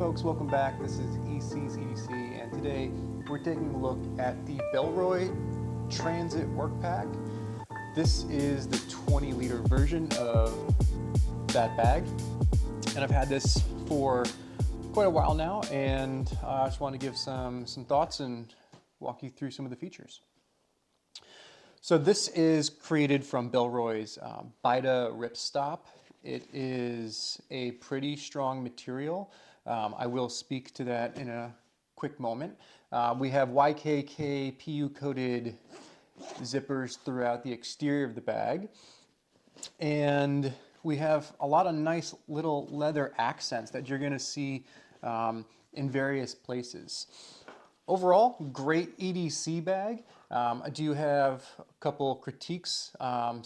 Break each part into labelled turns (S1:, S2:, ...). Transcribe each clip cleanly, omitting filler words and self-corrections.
S1: folks, welcome back. This is EC's EDC, and today we're taking a look at the Bellroy Transit Workpack. This is the 20-liter version of that bag, and I've had this for quite a while now, and I just want to give some thoughts and walk you through some of the features. So this is created from Bellroy's Baida Ripstop. It is a pretty strong material. I will speak to that in a quick moment. We have YKK PU coated zippers throughout the exterior of the bag. And we have a lot of nice little leather accents that you're going to see in various places. Overall, great EDC bag. I do have a couple critiques,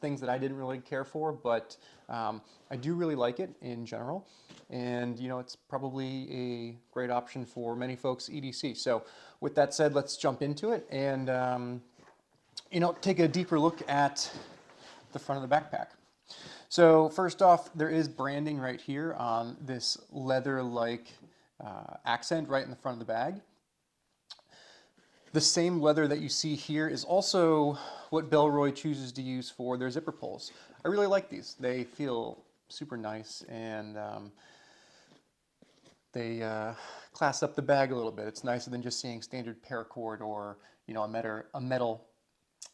S1: things that I didn't really care for, but I do really like it in general. And you know, it's probably a great option for many folks EDC. So with that said, let's jump into it and you know, take a deeper look at the front of the backpack. So first off, there is branding right here on this leather-like accent right in the front of the bag. The same leather that you see here is also what Bellroy chooses to use for their zipper pulls. I really like these. They feel super nice, and they class up the bag a little bit. It's nicer than just seeing standard paracord or, you know, a metal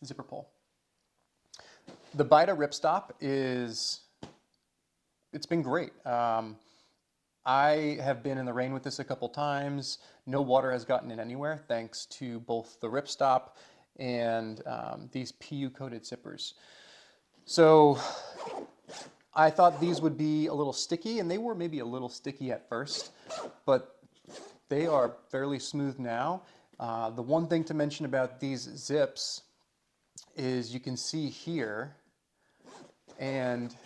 S1: zipper pull. The Baida Ripstop it's been great. I have been in the rain with this a couple times. No water has gotten in anywhere thanks to both the Ripstop and these PU coated zippers. So I thought these would be a little sticky, and they were maybe a little sticky at first, but they are fairly smooth now. The one thing to mention about these zips is you can see here and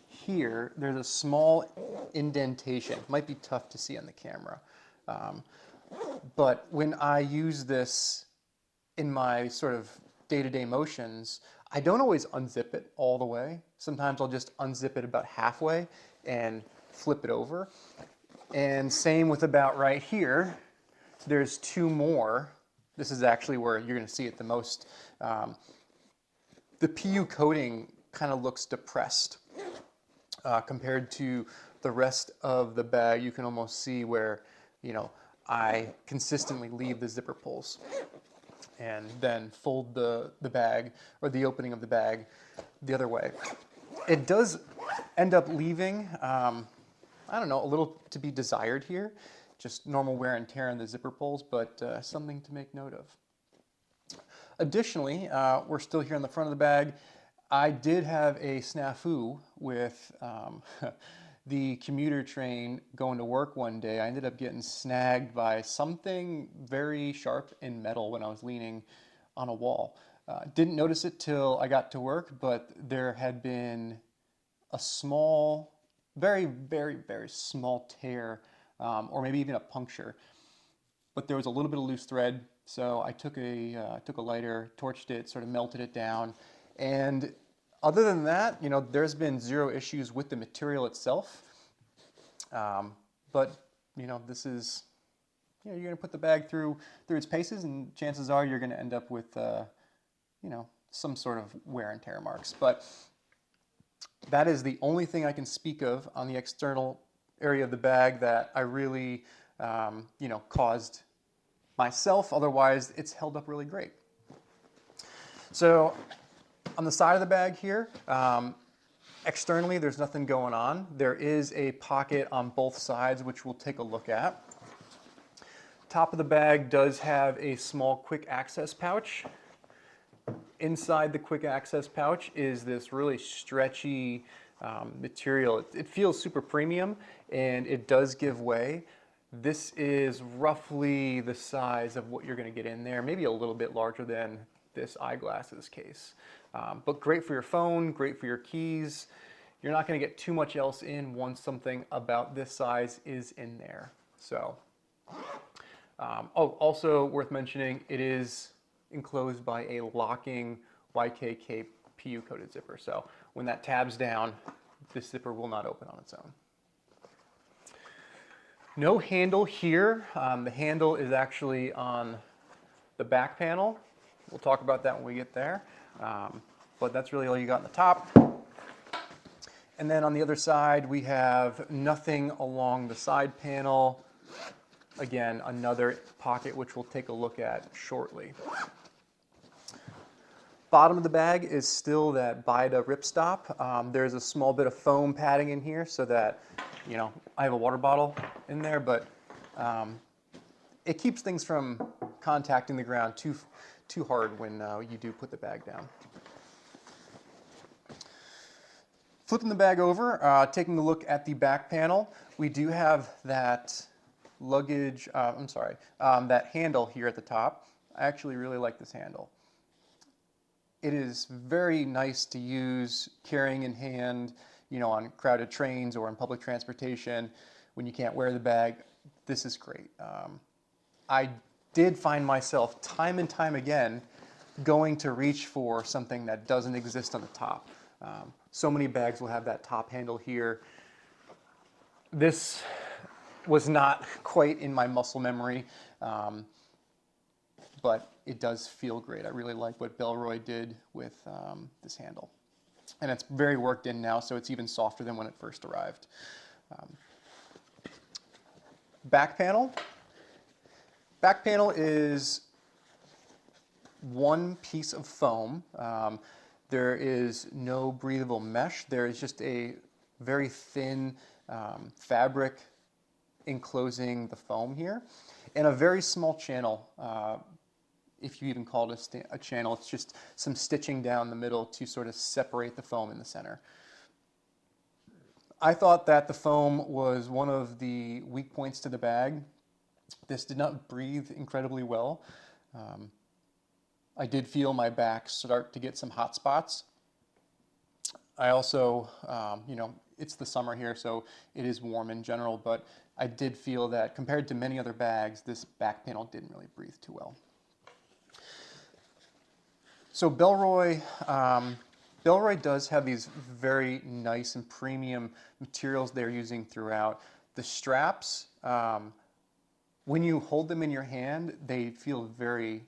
S1: here, there's a small indentation. It might be tough to see on the camera. But when I use this in my sort of day-to-day motions, I don't always unzip it all the way. Sometimes I'll just unzip it about halfway and flip it over. And same with about right here. There's two more. This is actually where you're going to see it the most. The PU coating kind of looks depressed. Compared to the rest of the bag, you can almost see where, you know, I consistently leave the zipper pulls and then fold the bag, or the opening of the bag, the other way. It does end up leaving, I don't know, a little to be desired here, just normal wear and tear in the zipper pulls, but something to make note of. Additionally, we're still here on the front of the bag. I did have a snafu with the commuter train going to work one day. I ended up getting snagged by something very sharp in metal when I was leaning on a wall. Didn't notice it till I got to work, but there had been a small, very, very, very small tear, or maybe even a puncture. But there was a little bit of loose thread, so I took a lighter, torched it, sort of melted it down. And other than that, you know, there's been zero issues with the material itself. But, you know, this is, you know, you're going to put the bag through its paces, and chances are you're going to end up with, you know, some sort of wear and tear marks. But that is the only thing I can speak of on the external area of the bag that I really, you know, caused myself. Otherwise, it's held up really great. So on the side of the bag here, externally, there's nothing going on. There is a pocket on both sides, which we'll take a look at. Top of the bag does have a small quick access pouch. Inside the quick access pouch is this really stretchy material. It feels super premium, and it does give way. This is roughly the size of what you're going to get in there, maybe a little bit larger than this eyeglasses case. But great for your phone, great for your keys. You're not going to get too much else in once something about this size is in there. So, oh, also worth mentioning, it is enclosed by a locking YKK PU coated zipper. So when that tabs down, this zipper will not open on its own. No handle here. The handle is actually on the back panel. We'll talk about that when we get there. But that's really all you got on the top. And then on the other side, we have nothing along the side panel. Again, another pocket, which we'll take a look at shortly. Bottom of the bag is still that Baida Ripstop. There's a small bit of foam padding in here so that, you know, I have a water bottle in there, but it keeps things from contacting the ground too hard when you do put the bag down. Flipping the bag over, taking a look at the back panel, we do have that luggage, that handle here at the top. I actually really like this handle. It is very nice to use carrying in hand, you know, on crowded trains or in public transportation when you can't wear the bag. This is great. I did find myself time and time again going to reach for something that doesn't exist on the top. So many bags will have that top handle here. This was not quite in my muscle memory, but it does feel great. I really like what Bellroy did with this handle. And it's very worked in now, so it's even softer than when it first arrived. Back panel. Back panel is one piece of foam. There is no breathable mesh. There is just a very thin fabric enclosing the foam here, and a very small channel. If you even call it a channel, it's just some stitching down the middle to sort of separate the foam in the center. I thought that the foam was one of the weak points to the bag. This did not breathe incredibly well. I did feel my back start to get some hot spots. I also, you know, it's the summer here, so it is warm in general, but I did feel that compared to many other bags, this back panel didn't really breathe too well. So Bellroy does have these very nice and premium materials they're using throughout. The straps, when you hold them in your hand, they feel very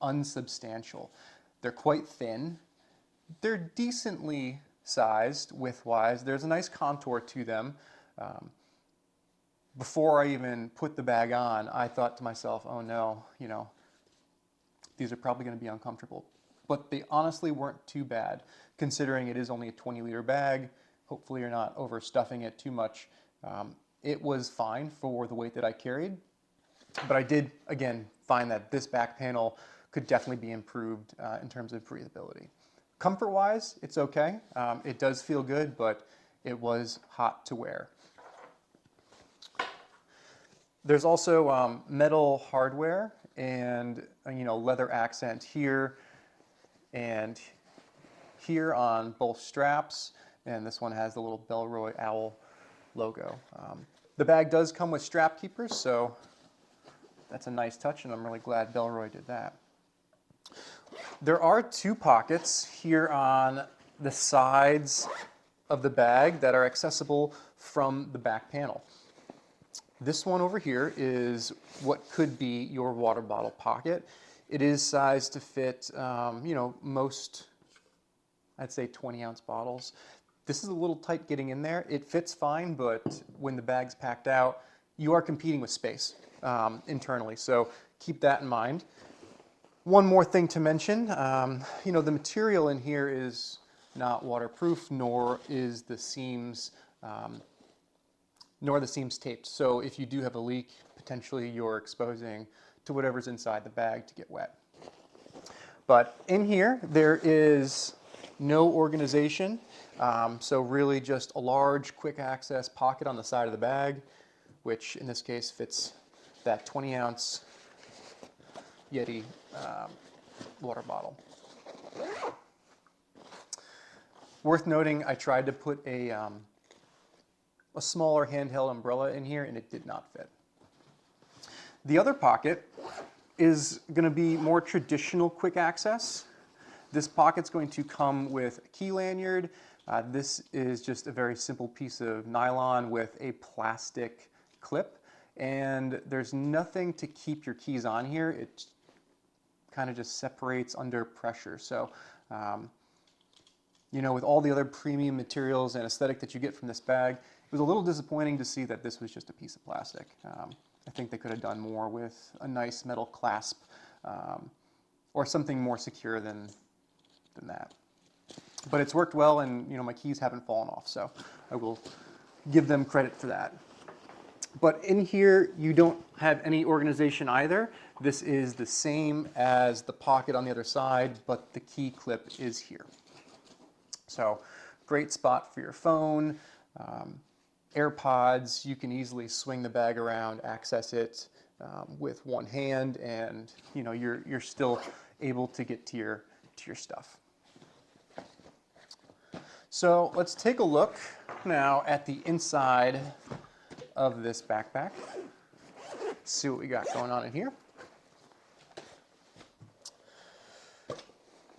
S1: unsubstantial. They're quite thin. They're decently sized width-wise. There's a nice contour to them. Before I even put the bag on, I thought to myself, oh no, you know, these are probably going to be uncomfortable. But they honestly weren't too bad, considering it is only a 20-liter bag. Hopefully you're not overstuffing it too much. It was fine for the weight that I carried, but I did, again, find that this back panel could definitely be improved in terms of breathability. Comfort-wise, it's okay. It does feel good, but it was hot to wear. There's also metal hardware and, you know, leather accent here and here on both straps, and this one has the little Bellroy owl logo. The bag does come with strap keepers, so that's a nice touch, and I'm really glad Bellroy did that. There are two pockets here on the sides of the bag that are accessible from the back panel. This one over here is what could be your water bottle pocket. It is sized to fit, you know, most, I'd say 20-ounce bottles. This is a little tight getting in there. It fits fine, but when the bag's packed out, you are competing with space internally, so keep that in mind. One more thing to mention, you know, the material in here is not waterproof, nor is the seams, taped. So if you do have a leak, potentially you're exposing to whatever's inside the bag to get wet. But in here, there is no organization. So really just a large, quick access pocket on the side of the bag, which in this case fits that 20-ounce Yeti water bottle. Worth noting, I tried to put a smaller handheld umbrella in here, and it did not fit. The other pocket is going to be more traditional quick access. This pocket's going to come with a key lanyard. This is just a very simple piece of nylon with a plastic clip, and there's nothing to keep your keys on here. It kind of just separates under pressure. So, you know, with all the other premium materials and aesthetic that you get from this bag, it was a little disappointing to see that this was just a piece of plastic. I think they could have done more with a nice metal clasp or something more secure than that. But it's worked well, and you know, my keys haven't fallen off, so I will give them credit for that. But in here, you don't have any organization either. This is the same as the pocket on the other side, but the key clip is here. So great spot for your phone, AirPods. You can easily swing the bag around, access it with one hand, and you know, you're still able to get to your stuff. So let's take a look now at the inside of this backpack. See what we got going on in here.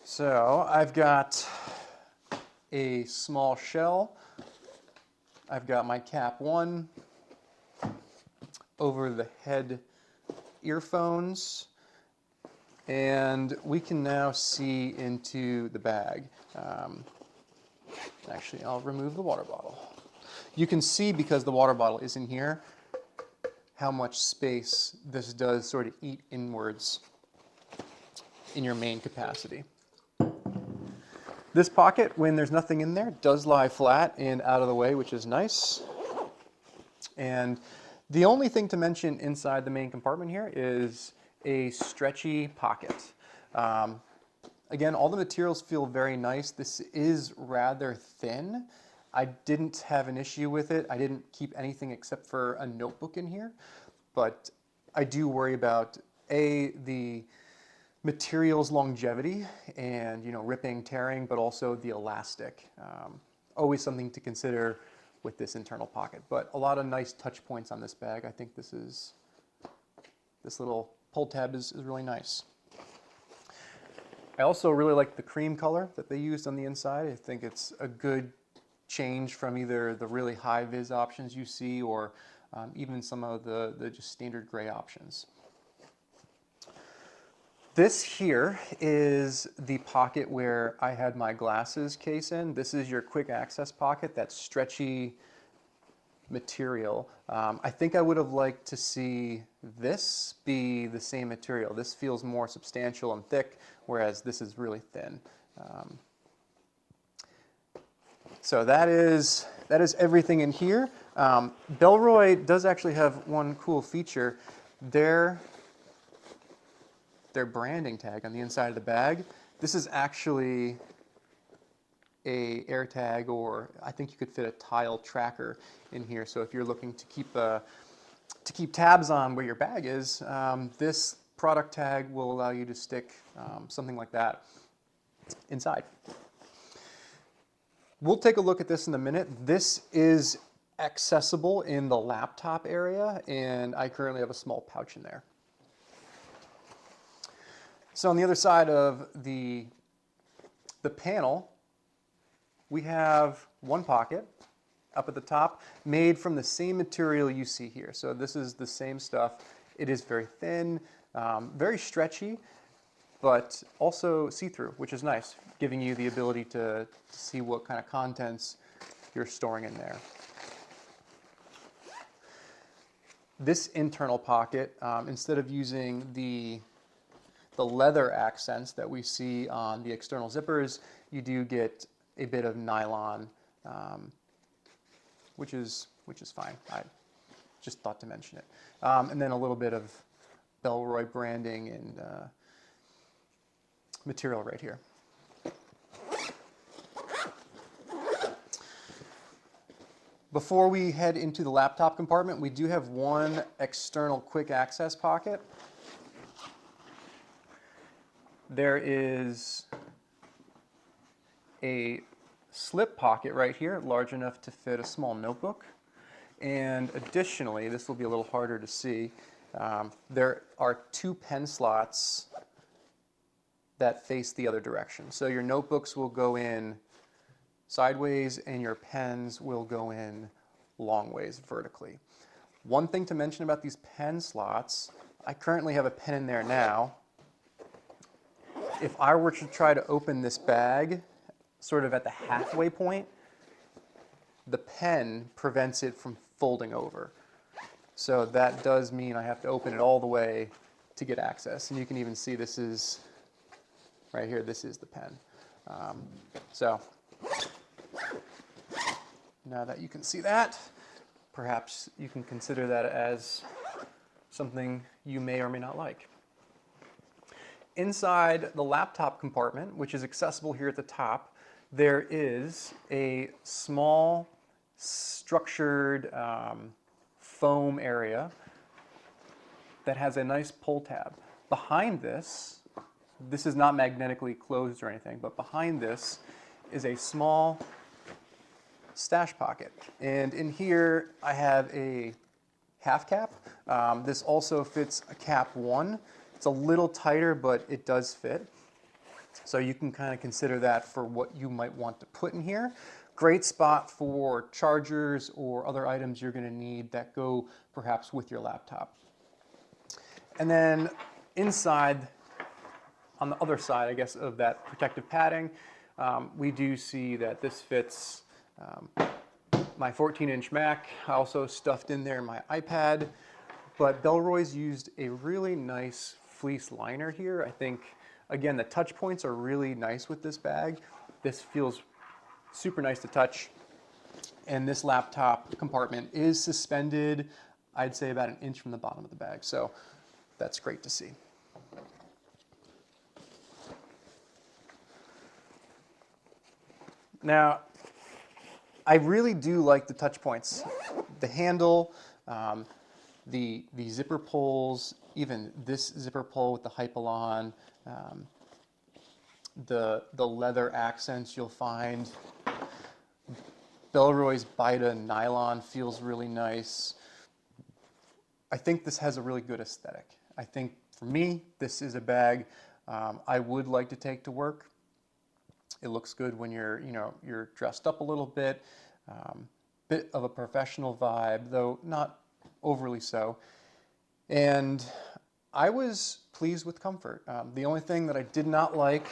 S1: So I've got a small shell. I've got my Cap 1, over the head earphones, and we can now see into the bag. Actually, I'll remove the water bottle. You can see, because the water bottle is in here, how much space this does sort of eat inwards in your main capacity. This pocket, when there's nothing in there, does lie flat and out of the way, which is nice. And the only thing to mention inside the main compartment here is a stretchy pocket. Again, all the materials feel very nice. This is rather thin. I didn't have an issue with it. I didn't keep anything except for a notebook in here, but I do worry about the material's longevity and, you know, ripping, tearing, but also the elastic. Always something to consider with this internal pocket, but a lot of nice touch points on this bag. I think this little pull tab is really nice. I also really like the cream color that they used on the inside. I think it's a good change from either the really high vis options you see or even some of the just standard gray options. This here is the pocket where I had my glasses case in. This is your quick access pocket, that stretchy material. I think I would have liked to see this be the same material. This feels more substantial and thick, whereas this is really thin. So that is everything in here. Bellroy does actually have one cool feature. Their branding tag on the inside of the bag, this is actually a air tag, or I think you could fit a tile tracker in here. So if you're looking to keep tabs on where your bag is, this product tag will allow you to stick something like that inside. We'll take a look at this in a minute. This is accessible in the laptop area, and I currently have a small pouch in there. So on the other side of the panel, we have one pocket up at the top made from the same material you see here. So this is the same stuff. It is very thin, very stretchy, but also see-through, which is nice, giving you the ability to see what kind of contents you're storing in there. This internal pocket, instead of using the leather accents that we see on the external zippers, you do get a bit of nylon, which is fine. I just thought to mention it. And then a little bit of Bellroy branding and material right here. Before we head into the laptop compartment, we do have one external quick access pocket. There is a slip pocket right here, large enough to fit a small notebook. And additionally, this will be a little harder to see, there are two pen slots that face the other direction. So your notebooks will go in sideways and your pens will go in long ways vertically. One thing to mention about these pen slots, I currently have a pen in there now. If I were to try to open this bag sort of at the halfway point, the pen prevents it from folding over. So that does mean I have to open it all the way to get access. And you can even see this is, right here, this is the pen. So now that you can see that, perhaps you can consider that as something you may or may not like. Inside the laptop compartment, which is accessible here at the top, there is a small structured foam area that has a nice pull tab. Behind this, this is not magnetically closed or anything, but behind this is a small stash pocket. And in here I have a half cap. This also fits a cap 1. It's a little tighter, but it does fit. So you can kind of consider that for what you might want to put in here. Great spot for chargers or other items you're going to need that go perhaps with your laptop. And then inside, on the other side, I guess, of that protective padding, we do see that this fits my 14-inch Mac. I also stuffed in there my iPad, but Bellroy's used a really nice fleece liner here. I think, again, the touch points are really nice with this bag. This feels super nice to touch. And this laptop compartment is suspended, I'd say about 1 inch from the bottom of the bag. So that's great to see. Now, I really do like the touch points. The handle, the zipper pulls, even this zipper pull with the Hypalon, the leather accents you'll find. Bellroy's Baida nylon feels really nice. I think this has a really good aesthetic. I think for me, this is a bag I would like to take to work. It looks good when you're dressed up a little bit, bit of a professional vibe, though not overly so. And I was pleased with comfort. The only thing that I did not like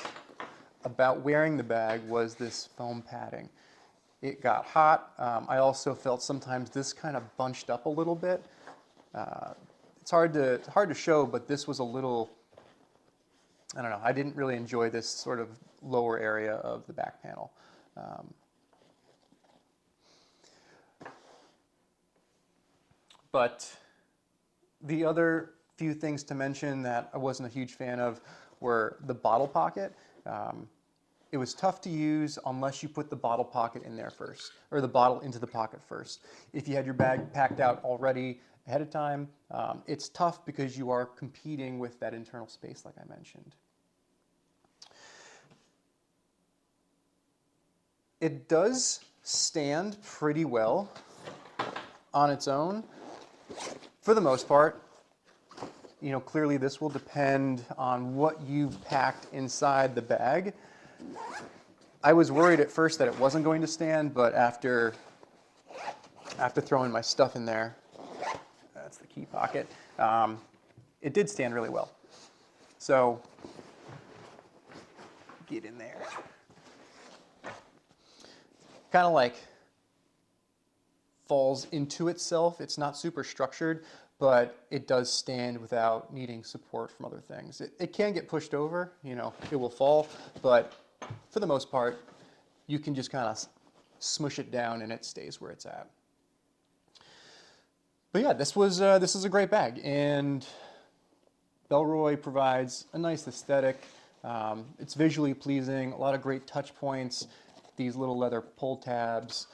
S1: about wearing the bag was this foam padding. It got hot. I also felt sometimes this kind of bunched up a little bit. It's hard to show, but this was a little, I don't know, I didn't really enjoy this sort of lower area of the back panel. But the other few things to mention that I wasn't a huge fan of were the bottle pocket. It was tough to use unless you put the bottle pocket in there first, or the bottle into the pocket first. If you had your bag packed out already ahead of time, it's tough because you are competing with that internal space like I mentioned. It does stand pretty well on its own for the most part. You know, clearly this will depend on what you've packed inside the bag. I was worried at first that it wasn't going to stand, but after throwing my stuff in there, that's the key pocket, it did stand really well. So get in there. Kind of like falls into itself. It's not super structured, but it does stand without needing support from other things. It can get pushed over, you know, it will fall, but for the most part, you can just kind of smush it down and it stays where it's at. But yeah, this is a great bag, and Bellroy provides a nice aesthetic. It's visually pleasing, a lot of great touch points, these little leather pull tabs,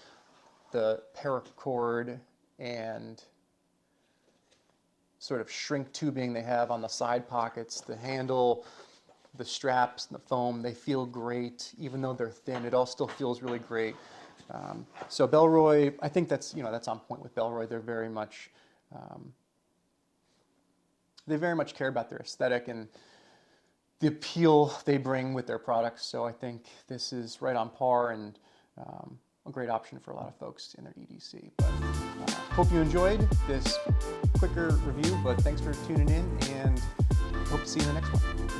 S1: the paracord and sort of shrink tubing they have on the side pockets, the handle, the straps, the foam, they feel great. Even though they're thin, it all still feels really great. So Bellroy, I think that's on point with Bellroy. They're very much, they very much care about their aesthetic and the appeal they bring with their products. So I think this is right on par and a great option for a lot of folks in their EDC. But Hope you enjoyed this quicker review, but thanks for tuning in, and hope to see you in the next one.